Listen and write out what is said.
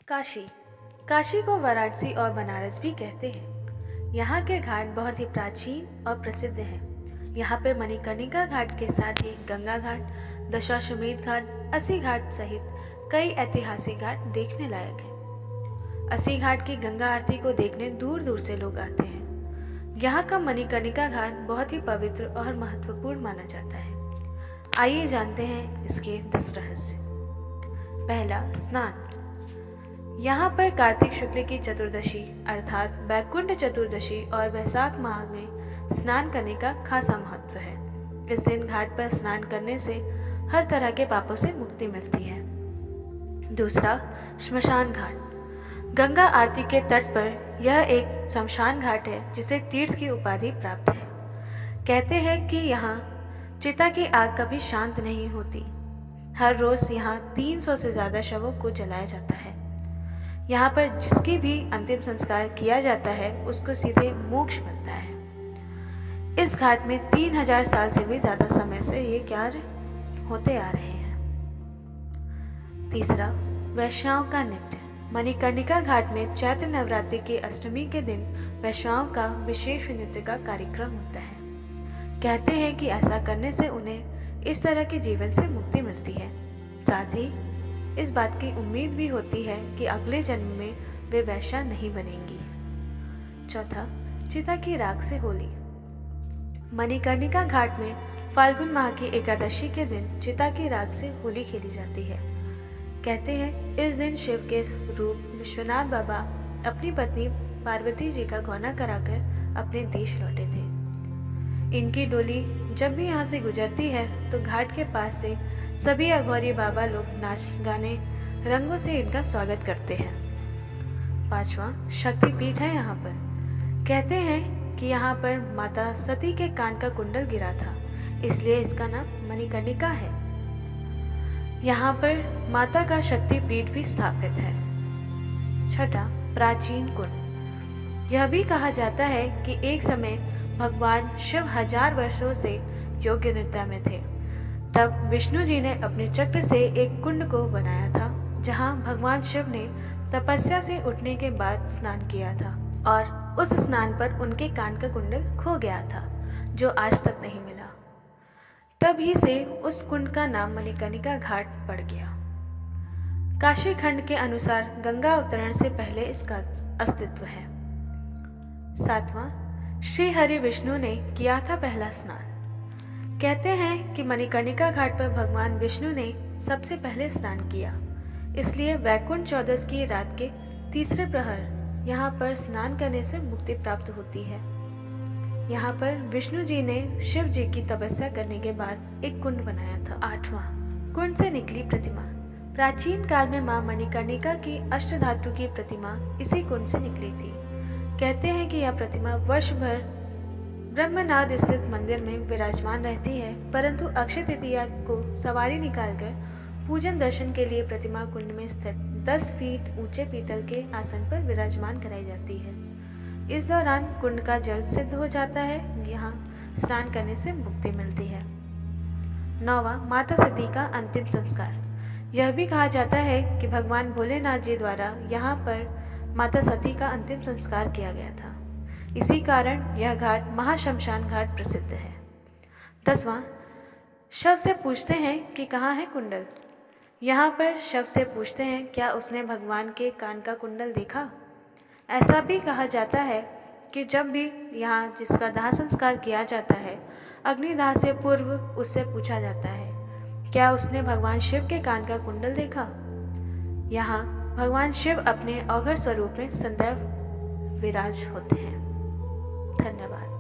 काशी काशी को वाराणसी और बनारस भी कहते हैं। यहाँ के घाट बहुत ही प्राचीन और प्रसिद्ध हैं। यहाँ पे मणिकर्णिका घाट के साथ ही गंगा घाट, दशाश्वमेध घाट, अस्सी घाट सहित कई ऐतिहासिक घाट देखने लायक हैं। अस्सी घाट की गंगा आरती को देखने दूर दूर से लोग आते हैं। यहाँ का मणिकर्णिका घाट बहुत ही पवित्र और महत्वपूर्ण माना जाता है। आइए जानते हैं इसके 10 रहस्य। पहला, स्नान। यहाँ पर कार्तिक शुक्ल की चतुर्दशी अर्थात वैकुंठ चतुर्दशी और वैशाख माह में स्नान करने का खासा महत्व है। इस दिन घाट पर स्नान करने से हर तरह के पापों से मुक्ति मिलती है। दूसरा, श्मशान घाट। गंगा आरती के तट पर यह एक शमशान घाट है जिसे तीर्थ की उपाधि प्राप्त है। कहते हैं कि यहाँ चिता की आग कभी शांत नहीं होती। हर रोज यहाँ 300 से ज्यादा शवों को जलाया जाता है। यहाँ पर जिसकी भी अंतिम संस्कार किया जाता है उसको सीधे मोक्ष मिलता है। इस घाट में 3000 साल से भी ज्यादा समय से ये कार्य होते आ रहे हैं। तीसरा, वैष्णव का नृत्य। मणिकर्णिका घाट में चैत्र नवरात्रि की अष्टमी के दिन वैष्णव का विशेष नृत्य का कार्यक्रम होता है। कहते हैं कि ऐसा करने से उन्हें इस तरह के जीवन से मुक्ति मिलती है। साथ ही इस बात की उम्मीद भी होती है कि अगले जन्म में वे वैश्या नहीं बनेंगी। चौथा, चिता की राख से होली। मणिकर्णिका घाट में फाल्गुन माह की एकादशी के दिन चिता की राख से होली खेली जाती है। कहते हैं इस दिन शिव के रूप विश्वनाथ बाबा अपनी पत्नी पार्वती जी का गौना कराकर अपने देश लौटे थे। इनकी डोली जब भी यहाँ से गुजरती है तो घाट के पास से सभी अघोरी बाबा लोग नाच गाने रंगों से इनका स्वागत करते हैं। पांचवा, शक्तिपीठ है यहाँ पर। कहते हैं कि यहाँ पर माता सती के कान का कुंडल गिरा था, इसलिए इसका नाम मणिकर्णिका है। यहाँ पर माता का शक्तिपीठ भी स्थापित है। छठा, प्राचीन कुंड। यह भी कहा जाता है कि एक समय भगवान शिव 1000 वर्षों से योग्य निद्रा में थे। तब विष्णु जी ने अपने चक्र से एक कुंड को बनाया था, जहां भगवान शिव ने तपस्या से उठने के बाद स्नान किया था और उस स्नान पर उनके कान का कुंडल खो गया था, जो आज तक नहीं मिला। तभी से उस कुंड का नाम मणिकर्णिका घाट पड़ गया। काशी खंड के अनुसार गंगा अवतरण से पहले इसका अस्तित्व है। सातवां, श्री हरि विष्णु ने किया था पहला स्नान। कहते हैं कि मणिकर्णिका घाट पर भगवान विष्णु ने सबसे पहले स्नान किया, इसलिए वैकुंठ चौदस की रात के तीसरे प्रहर यहाँ पर स्नान करने से मुक्ति प्राप्त होती है। यहाँ पर विष्णु जी ने शिव जी की तपस्या करने के बाद एक कुंड बनाया था। आठवां, कुंड से निकली प्रतिमा। प्राचीन काल में मां मणिकर्णिका की अष्टधातु की प्रतिमा इसी कुंड से निकली थी। कहते हैं कि यह प्रतिमा वर्ष भर ब्रह्मनाद स्थित मंदिर में विराजमान रहती है, परंतु अक्षय तृतीया को सवारी निकालकर पूजन दर्शन के लिए प्रतिमा कुंड में स्थित 10 फीट ऊंचे पीतल के आसन पर विराजमान कराई जाती है। इस दौरान कुंड का जल सिद्ध हो जाता है। यहाँ स्नान करने से मुक्ति मिलती है। 9वां, माता सती का अंतिम संस्कार। यह भी कहा जाता है कि भगवान भोलेनाथ जी द्वारा यहाँ पर माता सती का अंतिम संस्कार किया गया था। इसी कारण यह घाट महाशमशान घाट प्रसिद्ध है। 10वां, शव से पूछते हैं कि कहाँ है कुंडल। यहाँ पर शव से पूछते हैं क्या उसने भगवान के कान का कुंडल देखा। ऐसा भी कहा जाता है कि जब भी यहाँ जिसका दाह संस्कार किया जाता है, अग्निदाह से पूर्व उससे पूछा जाता है क्या उसने भगवान शिव के कान का कुंडल देखा। यहाँ भगवान शिव अपने अघोर स्वरूप में सदैव विराज होते हैं। धन्यवाद।